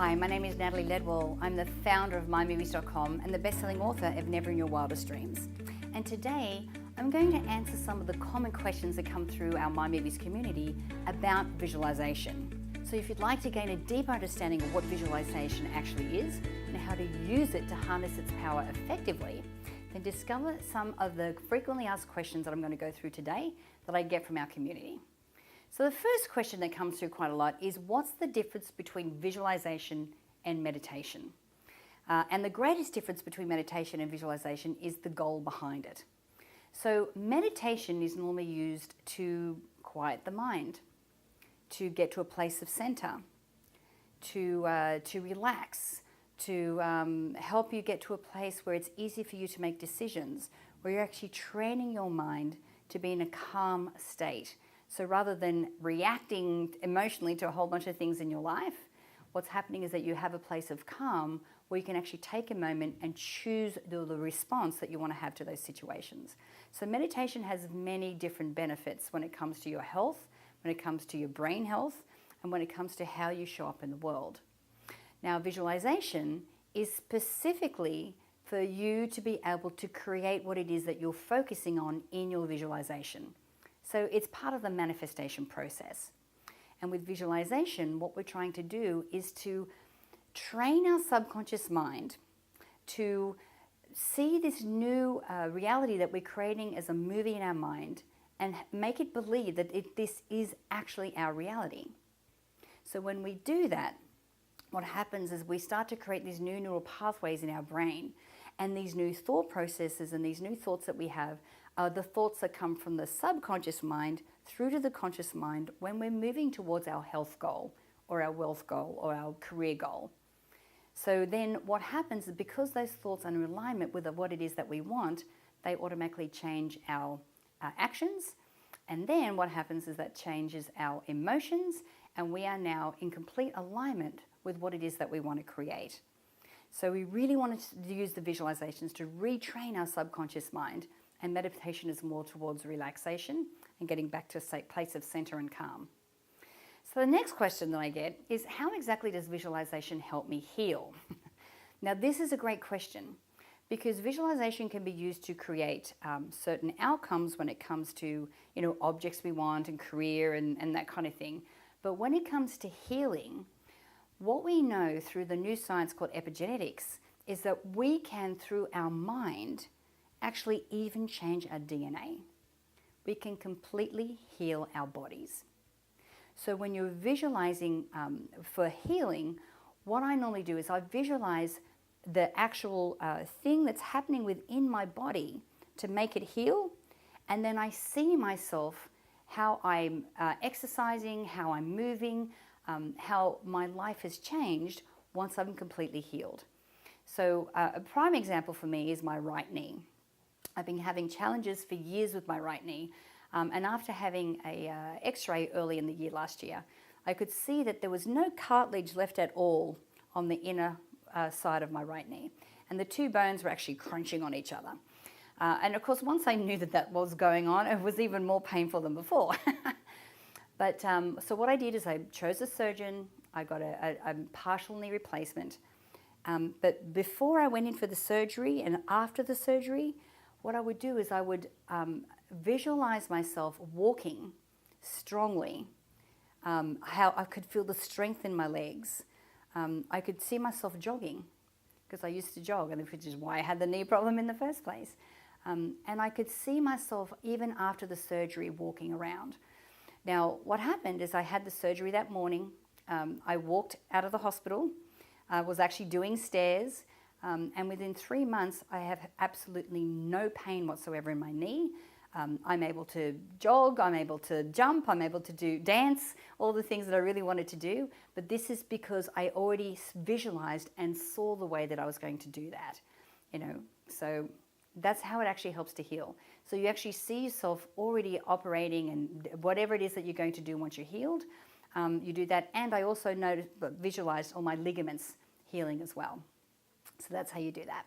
Hi, my name is Natalie Ledwell. I'm the founder of MyMovies.com and the best-selling author of Never in Your Wildest Dreams. And today, I'm going to answer some of the common questions that come through our My Movies community about visualization. So if you'd like to gain a deeper understanding of what visualization actually is and how to use it to harness its power effectively, then discover some of the frequently asked questions that I'm going to go through today that I get from our community. So the first question that comes through quite a lot is, what's the difference between visualization and meditation? And the greatest difference between meditation and visualization is the goal behind it. So meditation is normally used to quiet the mind, to get to a place of center, to relax, to help you get to a place where it's easy for you to make decisions, where you're actually training your mind to be in a calm state. So rather than reacting emotionally to a whole bunch of things in your life, what's happening is that you have a place of calm where you can actually take a moment and choose the response that you want to have to those situations. So meditation has many different benefits when it comes to your health, when it comes to your brain health, and when it comes to how you show up in the world. Now, visualization is specifically for you to be able to create what it is that you're focusing on in your visualization. So it's part of the manifestation process. And with visualization, what we're trying to do is to train our subconscious mind to see this new reality that we're creating as a movie in our mind and make it believe that this is actually our reality. So when we do that, what happens is we start to create these new neural pathways in our brain, and these new thought processes and these new thoughts that we have are the thoughts that come from the subconscious mind through to the conscious mind when we're moving towards our health goal or our wealth goal or our career goal. So then what happens is, because those thoughts are in alignment with what it is that we want, they automatically change our actions. And then what happens is that changes our emotions, and we are now in complete alignment with what it is that we want to create. So we really want to use the visualizations to retrain our subconscious mind, and meditation is more towards relaxation and getting back to a place of center and calm. So the next question that I get is, how exactly does visualization help me heal? Now, this is a great question, because visualization can be used to create certain outcomes when it comes to, objects we want and career and that kind of thing. But when it comes to healing, what we know through the new science called epigenetics is that we can, through our mind, actually even change our DNA. We can completely heal our bodies. So when you're visualizing for healing, what I normally do is I visualize the actual thing that's happening within my body to make it heal, and then I see myself, how I'm exercising, how I'm moving, how my life has changed once I'm completely healed. So a prime example for me is my right knee. I've been having challenges for years with my right knee, and after having a x-ray early in the year last year, I could see that there was no cartilage left at all on the inner side of my right knee, and the two bones were actually crunching on each other. And of course, once I knew that was going on, it was even more painful than before. But so what I did is I chose a surgeon. I got a partial knee replacement. But before I went in for the surgery and after the surgery, what I would do is I would visualize myself walking strongly, how I could feel the strength in my legs. I could see myself jogging, because I used to jog, and which is why I had the knee problem in the first place. And I could see myself even after the surgery walking around. Now, what happened is I had the surgery that morning. I walked out of the hospital. I was actually doing stairs. And within 3 months, I have absolutely no pain whatsoever in my knee. I'm able to jog, I'm able to jump, I'm able to dance, all the things that I really wanted to do. But this is because I already visualized and saw the way that I was going to do that. So that's how it actually helps to heal. So you actually see yourself already operating, and whatever it is that you're going to do once you're healed, you do that. And I also visualized all my ligaments healing as well. So that's how you do that.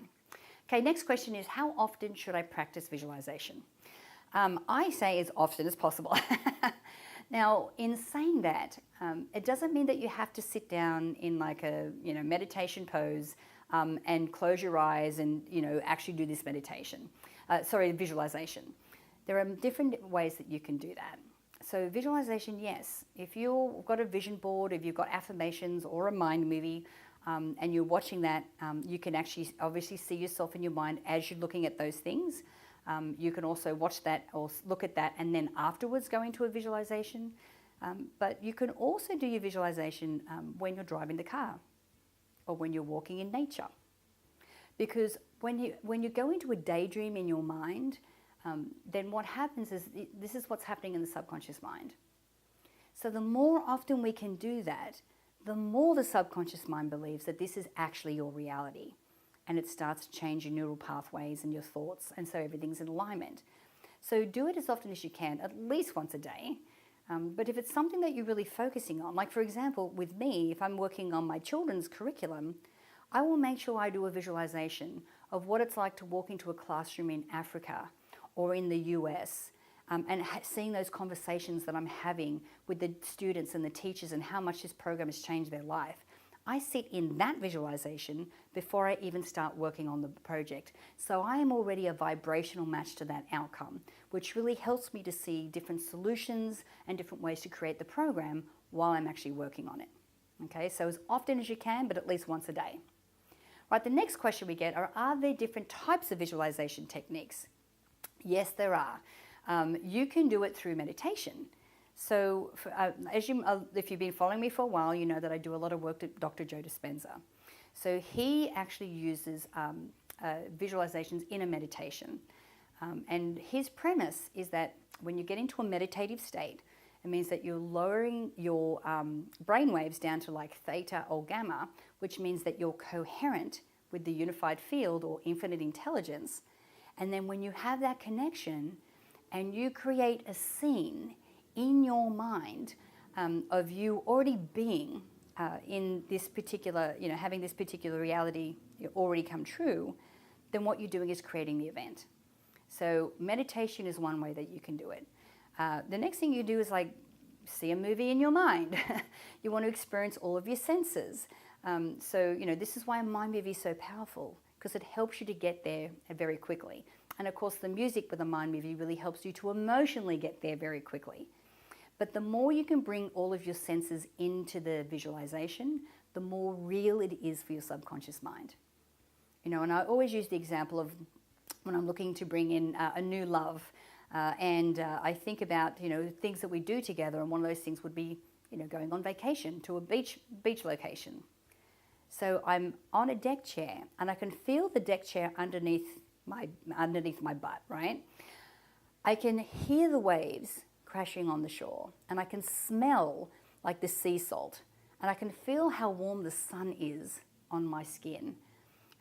Okay, next question is, how often should I practice visualization? I say as often as possible. Now, in saying that, it doesn't mean that you have to sit down in like a meditation pose and close your eyes and actually do this meditation. Visualization. There are different ways that you can do that. So visualization, yes. If you've got a vision board, if you've got affirmations or a mind movie, and you're watching that, you can actually obviously see yourself in your mind as you're looking at those things. You can also watch that or look at that and then afterwards go into a visualization. But you can also do your visualization when you're driving the car or when you're walking in nature. Because when you go into a daydream in your mind, then what happens is this is what's happening in the subconscious mind. So the more often we can do that, the more the subconscious mind believes that this is actually your reality. And it starts to change your neural pathways and your thoughts, and so everything's in alignment. So do it as often as you can, at least once a day. But if it's something that you're really focusing on, like for example, with me, if I'm working on my children's curriculum, I will make sure I do a visualization of what it's like to walk into a classroom in Africa or in the US, and seeing those conversations that I'm having with the students and the teachers and how much this program has changed their life. I sit in that visualization before I even start working on the project. So I am already a vibrational match to that outcome, which really helps me to see different solutions and different ways to create the program while I'm actually working on it. Okay, so as often as you can, but at least once a day. Right, the next question we get are there different types of visualization techniques? Yes, there are. You can do it through meditation. So if you've been following me for a while, you know that I do a lot of work with Dr. Joe Dispenza. So he actually uses visualizations in a meditation. And his premise is that when you get into a meditative state, it means that you're lowering your brain waves down to like theta or gamma, which means that you're coherent with the unified field or infinite intelligence. And then when you have that connection and you create a scene in your mind of you already being in this particular, having this particular reality already come true, then what you're doing is creating the event. So meditation is one way that you can do it. The next thing you do is like see a movie in your mind. You want to experience all of your senses. So this is why a mind movie is so powerful, because it helps you to get there very quickly. And of course, the music with a mind movie really helps you to emotionally get there very quickly. But the more you can bring all of your senses into the visualization, the more real it is for your subconscious mind. And I always use the example of when I'm looking to bring in a new love, and I think about things that we do together, and one of those things would be going on vacation to a beach location. So I'm on a deck chair, and I can feel the deck chair underneath my butt, right? I can hear the waves crashing on the shore, and I can smell like the sea salt, and I can feel how warm the sun is on my skin.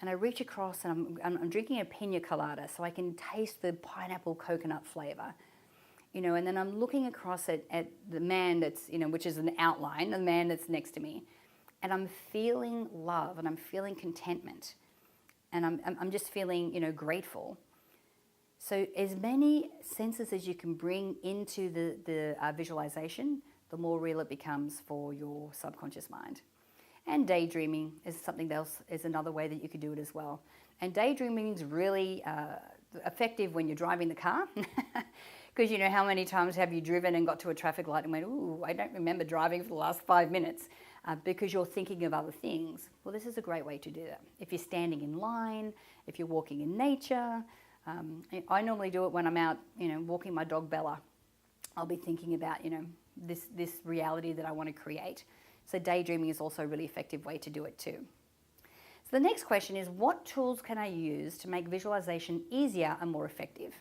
And I reach across, and I'm drinking a pina colada, so I can taste the pineapple coconut flavor, and then I'm looking across at the man that's, which is an outline, the man that's next to me, and I'm feeling love, and I'm feeling contentment, and I'm just feeling, grateful. So as many senses as you can bring into the visualization, the more real it becomes for your subconscious mind. And daydreaming is something else, is another way that you could do it as well. And daydreaming is really effective when you're driving the car, because how many times have you driven and got to a traffic light and went, ooh, I don't remember driving for the last 5 minutes, because you're thinking of other things. Well, this is a great way to do that. If you're standing in line, if you're walking in nature. I normally do it when I'm out, walking my dog Bella. I'll be thinking about, this reality that I want to create. So daydreaming is also a really effective way to do it too. So the next question is, what tools can I use to make visualization easier and more effective?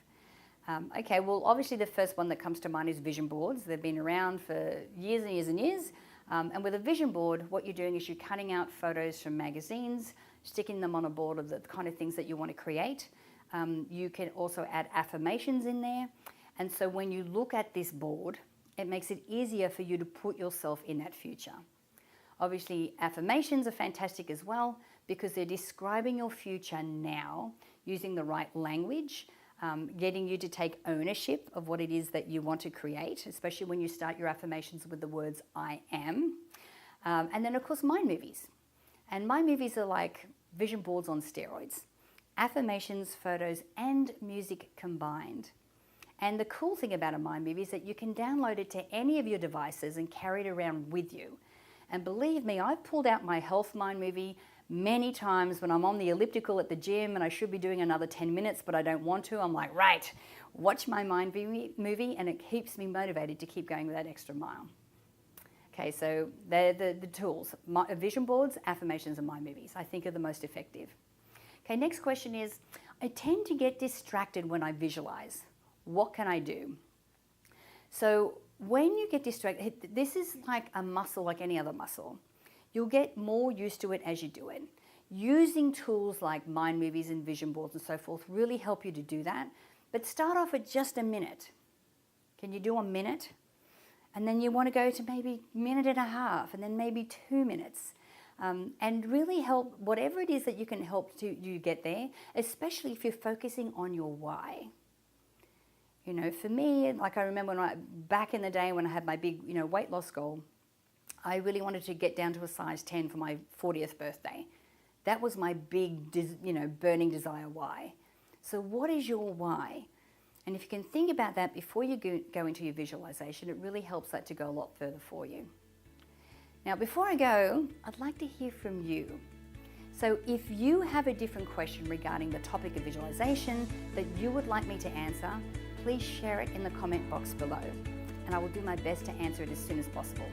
Okay, well, obviously the first one that comes to mind is vision boards. They've been around for years and years and years. And with a vision board, what you're doing is you're cutting out photos from magazines, sticking them on a board of the kind of things that you want to create. You can also add affirmations in there. And so when you look at this board, it makes it easier for you to put yourself in that future. Obviously, affirmations are fantastic as well, because they're describing your future now using the right language, getting you to take ownership of what it is that you want to create, especially when you start your affirmations with the words I am. And then of course, mind movies. And mind movies are like vision boards on steroids. Affirmations, photos, and music combined. And the cool thing about a mind movie is that you can download it to any of your devices and carry it around with you. And believe me, I've pulled out my health mind movie many times when I'm on the elliptical at the gym and I should be doing another 10 minutes, but I don't want to. I'm like, right, watch my mind movie, and it keeps me motivated to keep going with that extra mile. Okay, so they're the tools. Vision boards, affirmations, and mind movies, I think are the most effective. Okay, next question is, I tend to get distracted when I visualize. What can I do? So when you get distracted, this is like a muscle like any other muscle. You'll get more used to it as you do it. Using tools like mind movies and vision boards and so forth really help you to do that. But start off with just a minute. Can you do a minute? And then you want to go to maybe a minute and a half, and then maybe 2 minutes. And really help, whatever it is that you can help to you get there, especially if you're focusing on your why. You know, for me, like I remember back in the day when I had my big, weight loss goal, I really wanted to get down to a size 10 for my 40th birthday. That was my big, burning desire why. So what is your why? And if you can think about that before you go into your visualization, it really helps that to go a lot further for you. Now, before I go, I'd like to hear from you. So if you have a different question regarding the topic of visualization that you would like me to answer, please share it in the comment box below, and I will do my best to answer it as soon as possible.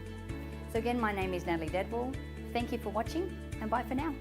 So again, my name is Natalie Ledwell. Thank you for watching, and bye for now.